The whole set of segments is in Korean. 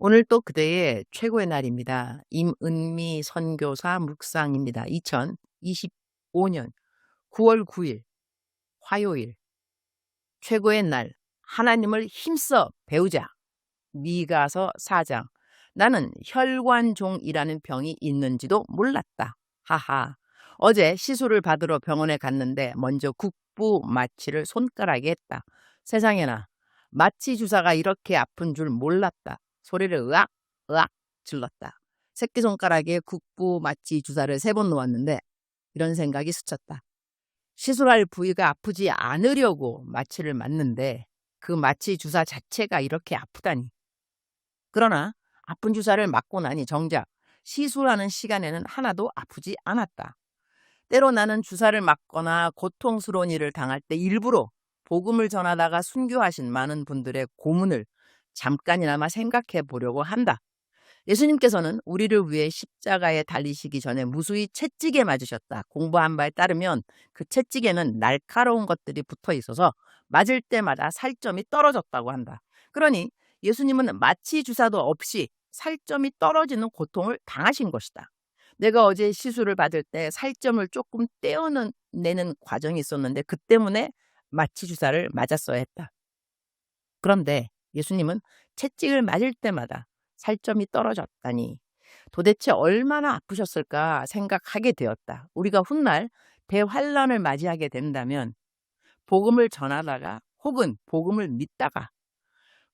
오늘 또 그대의 최고의 날입니다. 임은미 선교사 묵상입니다. 2025년 9월 9일 화요일 최고의 날 하나님을 힘써 배우자. 미가서 4장. 나는 혈관종이라는 병이 있는지도 몰랐다. 하하. 어제 시술을 받으러 병원에 갔는데 먼저 국부 마취를 손가락에 했다. 세상에나 마취 주사가 이렇게 아픈 줄 몰랐다. 소리를 으악 으악 질렀다. 새끼손가락에 국부 마취 주사를 3번 놓았는데 이런 생각이 스쳤다. 시술할 부위가 아프지 않으려고 마취를 맞는데 그 마취 주사 자체가 이렇게 아프다니. 그러나 아픈 주사를 맞고 나니 정작 시술하는 시간에는 하나도 아프지 않았다. 때로 나는 주사를 맞거나 고통스러운 일을 당할 때 일부러 복음을 전하다가 순교하신 많은 분들의 고문을 잠깐이나마 생각해 보려고 한다. 예수님께서는 우리를 위해 십자가에 달리시기 전에 무수히 채찍에 맞으셨다. 공부한 바에 따르면 그 채찍에는 날카로운 것들이 붙어 있어서 맞을 때마다 살점이 떨어졌다고 한다. 그러니 예수님은 마취 주사도 없이 살점이 떨어지는 고통을 당하신 것이다. 내가 어제 시술을 받을 때 살점을 조금 떼어내는 과정이 있었는데 그 때문에 마취 주사를 맞았어야 했다. 그런데 예수님은 채찍을 맞을 때마다 살점이 떨어졌다니 도대체 얼마나 아프셨을까 생각하게 되었다. 우리가 훗날 대환란을 맞이하게 된다면 복음을 전하다가 혹은 복음을 믿다가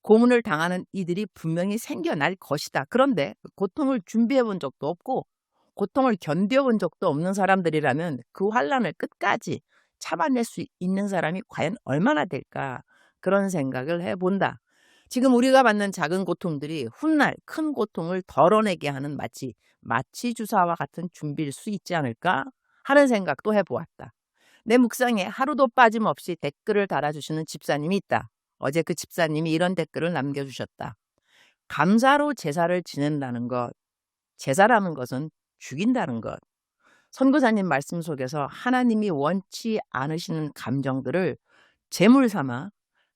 고문을 당하는 이들이 분명히 생겨날 것이다. 그런데 고통을 준비해 본 적도 없고 고통을 견뎌본 적도 없는 사람들이라면 그 환란을 끝까지 참아낼 수 있는 사람이 과연 얼마나 될까, 그런 생각을 해본다. 지금 우리가 받는 작은 고통들이 훗날 큰 고통을 덜어내게 하는 마치 주사와 같은 준비일 수 있지 않을까 하는 생각도 해보았다. 내 묵상에 하루도 빠짐없이 댓글을 달아주시는 집사님이 있다. 어제 그 집사님이 이런 댓글을 남겨주셨다. 감사로 제사를 지낸다는 것, 제사라는 것은 죽인다는 것. 선교사님 말씀 속에서 하나님이 원치 않으시는 감정들을 제물 삼아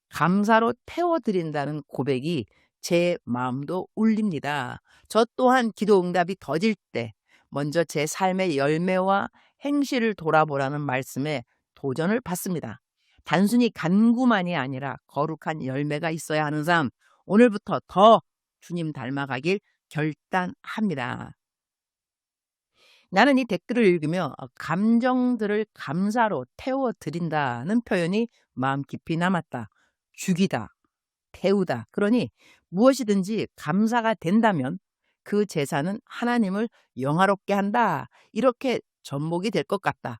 감사로 태워드린다는 고백이 제 마음도 울립니다. 저 또한 기도 응답이 더딜 때 먼저 제 삶의 열매와 행실을 돌아보라는 말씀에 도전을 받습니다. 단순히 간구만이 아니라 거룩한 열매가 있어야 하는 삶, 오늘부터 더 주님 닮아가길 결단합니다. 나는 이 댓글을 읽으며 감정들을 감사로 태워드린다는 표현이 마음 깊이 남았다. 죽이다, 태우다. 그러니 무엇이든지 감사가 된다면 그 제사는 하나님을 영화롭게 한다. 이렇게 접목이 될 것 같다.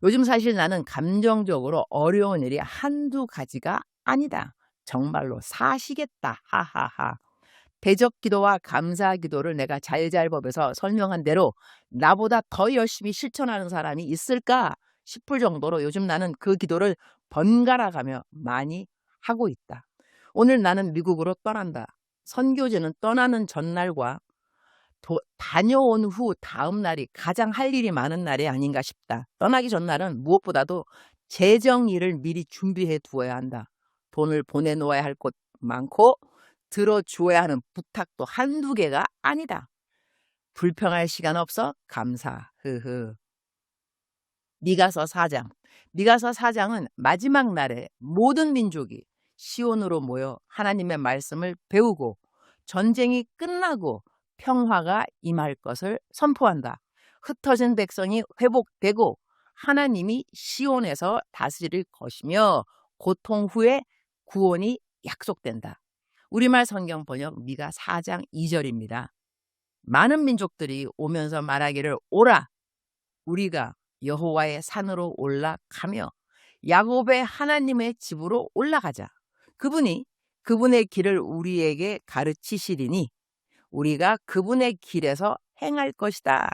요즘 사실 나는 감정적으로 어려운 일이 한두 가지가 아니다. 정말로 사시겠다. 하하하. 대적 기도와 감사 기도를 내가 잘잘법에서 설명한 대로 나보다 더 열심히 실천하는 사람이 있을까 싶을 정도로 요즘 나는 그 기도를 번갈아가며 많이 하고 있다. 오늘 나는 미국으로 떠난다. 선교지는 떠나는 전날과 다녀온 후 다음 날이 가장 할 일이 많은 날이 아닌가 싶다. 떠나기 전날은 무엇보다도 재정 일을 미리 준비해 두어야 한다. 돈을 보내놓아야 할 곳 많고 들어주어야 하는 부탁도 한두 개가 아니다. 불평할 시간 없어? 감사. 흐흐. 미가서 4장. 미가서 4장은 마지막 날에 모든 민족이 시온으로 모여 하나님의 말씀을 배우고 전쟁이 끝나고 평화가 임할 것을 선포한다. 흩어진 백성이 회복되고 하나님이 시온에서 다스릴 것이며 고통 후에 구원이 약속된다. 우리말 성경 번역 미가 4장 2절입니다. 많은 민족들이 오면서 말하기를 오라, 우리가 여호와의 산으로 올라가며 야곱의 하나님의 집으로 올라가자. 그분이 그분의 길을 우리에게 가르치시리니 우리가 그분의 길에서 행할 것이다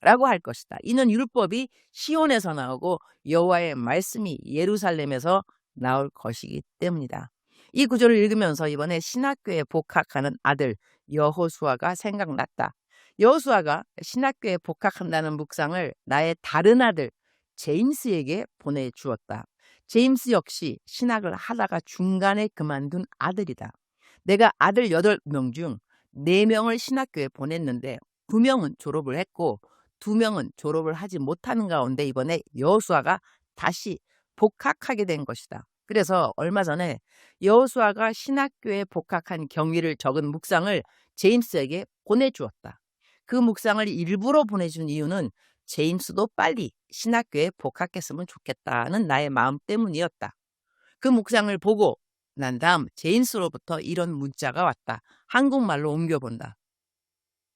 라고 할 것이다. 이는 율법이 시온에서 나오고 여호와의 말씀이 예루살렘에서 나올 것이기 때문이다. 이 구절을 읽으면서 이번에 신학교에 복학하는 아들 여호수아가 생각났다. 여호수아가 신학교에 복학한다는 묵상을 나의 다른 아들 제임스에게 보내주었다. 제임스 역시 신학을 하다가 중간에 그만둔 아들이다. 내가 아들 8명 중 4명을 신학교에 보냈는데 2명은 졸업을 했고 2명은 졸업을 하지 못하는 가운데 이번에 여호수아가 다시 복학하게 된 것이다. 그래서 얼마 전에 여호수아가 신학교에 복학한 경위를 적은 묵상을 제임스에게 보내주었다. 그 묵상을 일부러 보내준 이유는 제임스도 빨리 신학교에 복학했으면 좋겠다는 나의 마음 때문이었다. 그 묵상을 보고 난 다음 제임스로부터 이런 문자가 왔다. 한국말로 옮겨본다.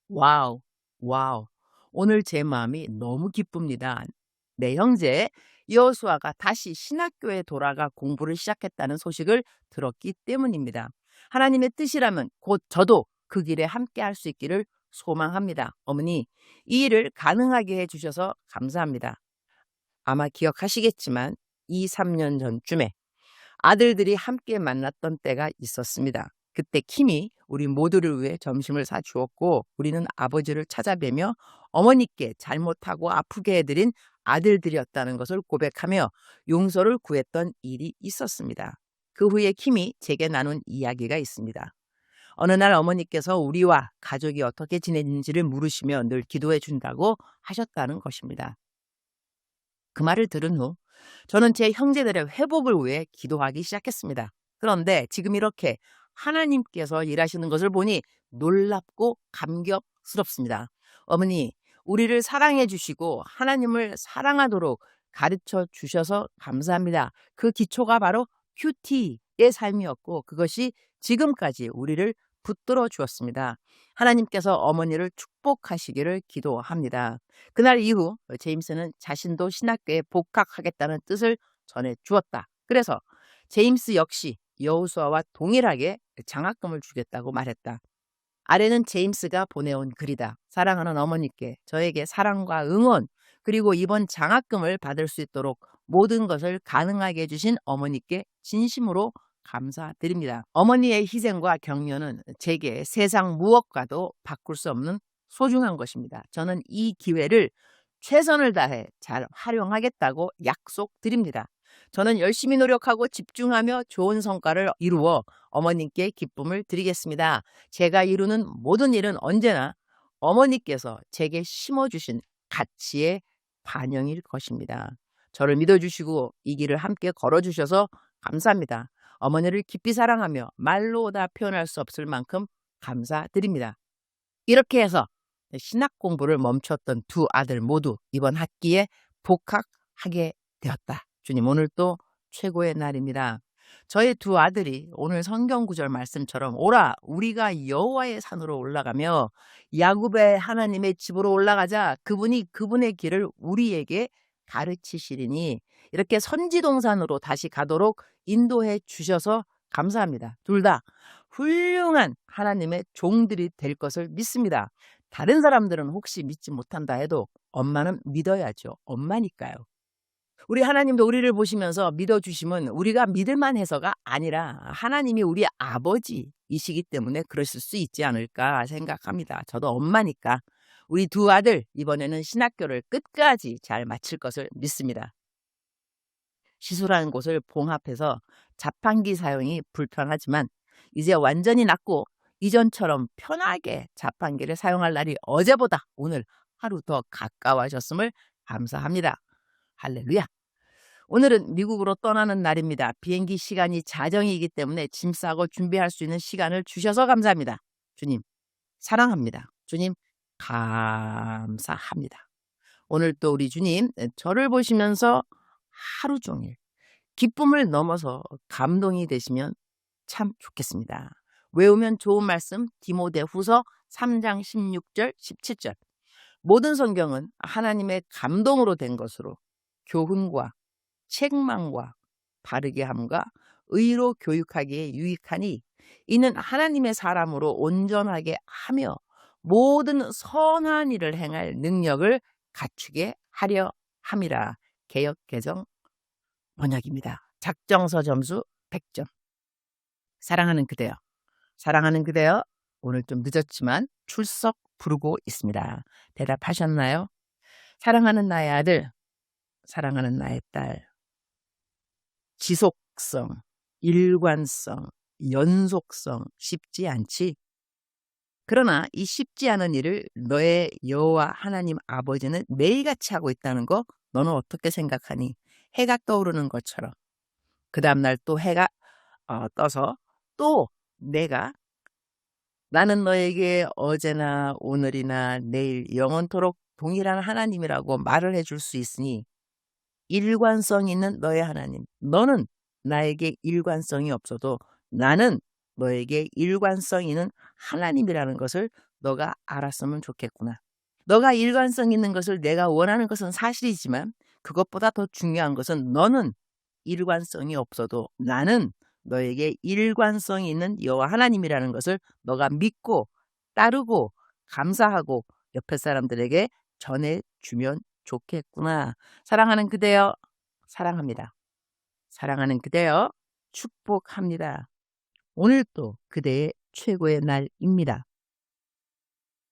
와우, 와우. 오늘 제 마음이 너무 기쁩니다. 내 형제 여호수아가 다시 신학교에 돌아가 공부를 시작했다는 소식을 들었기 때문입니다. 하나님의 뜻이라면 곧 저도 그 길에 함께 할 수 있기를 소망합니다. 어머니, 이 일을 가능하게 해주셔서 감사합니다. 아마 기억하시겠지만 2, 3년 전쯤에 아들들이 함께 만났던 때가 있었습니다. 그때 킴이 우리 모두를 위해 점심을 사주었고 우리는 아버지를 찾아뵈며 어머니께 잘못하고 아프게 해드린 아들들이었다는 것을 고백하며 용서를 구했던 일이 있었습니다. 그 후에 킴이 제게 나눈 이야기가 있습니다. 어느 날 어머니께서 우리와 가족이 어떻게 지내는지를 물으시며 늘 기도해 준다고 하셨다는 것입니다. 그 말을 들은 후 저는 제 형제들의 회복을 위해 기도하기 시작했습니다. 그런데 지금 이렇게 하나님께서 일하시는 것을 보니 놀랍고 감격스럽습니다. 어머니, 우리를 사랑해 주시고 하나님을 사랑하도록 가르쳐 주셔서 감사합니다. 그 기초가 바로 큐티의 삶이었고 그것이 지금까지 우리를 붙들어 주었습니다. 하나님께서 어머니를 축복하시기를 기도합니다. 그날 이후 제임스는 자신도 신학교에 복학하겠다는 뜻을 전해 주었다. 그래서 제임스 역시 여호수아와 동일하게 장학금을 주겠다고 말했다. 아래는 제임스가 보내온 글이다. 사랑하는 어머니께 저에게 사랑과 응원 그리고 이번 장학금을 받을 수 있도록 모든 것을 가능하게 해주신 어머니께 진심으로 감사드립니다. 어머니의 희생과 격려는 제게 세상 무엇과도 바꿀 수 없는 소중한 것입니다. 저는 이 기회를 최선을 다해 잘 활용하겠다고 약속드립니다. 저는 열심히 노력하고 집중하며 좋은 성과를 이루어 어머님께 기쁨을 드리겠습니다. 제가 이루는 모든 일은 언제나 어머니께서 제게 심어주신 가치의 반영일 것입니다. 저를 믿어주시고 이 길을 함께 걸어주셔서 감사합니다. 어머니를 깊이 사랑하며 말로 다 표현할 수 없을 만큼 감사드립니다. 이렇게 해서 신학 공부를 멈췄던 두 아들 모두 이번 학기에 복학하게 되었다. 주님, 오늘 또 최고의 날입니다. 저의 두 아들이 오늘 성경 구절 말씀처럼 오라 우리가 여호와의 산으로 올라가며 야곱의 하나님의 집으로 올라가자 그분이 그분의 길을 우리에게 가르치시리니 이렇게 선지동산으로 다시 가도록 인도해 주셔서 감사합니다. 둘 다 훌륭한 하나님의 종들이 될 것을 믿습니다. 다른 사람들은 혹시 믿지 못한다 해도 엄마는 믿어야죠. 엄마니까요. 우리 하나님도 우리를 보시면서 믿어주심은 우리가 믿을만 해서가 아니라 하나님이 우리 아버지이시기 때문에 그러실 수 있지 않을까 생각합니다. 저도 엄마니까 우리 두 아들 이번에는 신학교를 끝까지 잘 마칠 것을 믿습니다. 시술하는 곳을 봉합해서 자판기 사용이 불편하지만 이제 완전히 낫고 이전처럼 편하게 자판기를 사용할 날이 어제보다 오늘 하루 더 가까워졌음을 감사합니다. 할렐루야. 오늘은 미국으로 떠나는 날입니다. 비행기 시간이 자정이기 때문에 짐 싸고 준비할 수 있는 시간을 주셔서 감사합니다. 주님 사랑합니다. 주님 감사합니다. 오늘 또 우리 주님 저를 보시면서 하루 종일 기쁨을 넘어서 감동이 되시면 참 좋겠습니다. 외우면 좋은 말씀 디모데후서 3장 16절 17절 모든 성경은 하나님의 감동으로 된 것으로 교훈과 책망과 바르게 함과 의로 교육하기에 유익하니 이는 하나님의 사람으로 온전하게 하며 모든 선한 일을 행할 능력을 갖추게 하려 함이라. 개역개정 번역입니다. 작정서 점수 100점. 사랑하는 그대여, 사랑하는 그대여, 오늘 좀 늦었지만 출석 부르고 있습니다. 대답하셨나요? 사랑하는 나의 아들, 사랑하는 나의 딸, 지속성, 일관성, 연속성 쉽지 않지? 그러나 이 쉽지 않은 일을 너의 여호와 하나님 아버지는 매일같이 하고 있다는 거 너는 어떻게 생각하니? 해가 떠오르는 것처럼 그 다음날 또 해가 떠서 또 나는 너에게 어제나 오늘이나 내일 영원토록 동일한 하나님이라고 말을 해줄 수 있으니 일관성 있는 너의 하나님. 너는 나에게 일관성이 없어도 나는 너에게 일관성 있는 하나님이라는 것을 너가 알았으면 좋겠구나. 너가 일관성 있는 것을 내가 원하는 것은 사실이지만 그것보다 더 중요한 것은 너는 일관성이 없어도 나는 너에게 일관성이 있는 여호와 하나님이라는 것을 너가 믿고 따르고 감사하고 옆에 사람들에게 전해주면 좋겠구나. 사랑하는 그대여 사랑합니다. 사랑하는 그대여 축복합니다. 오늘도 그대의 최고의 날입니다.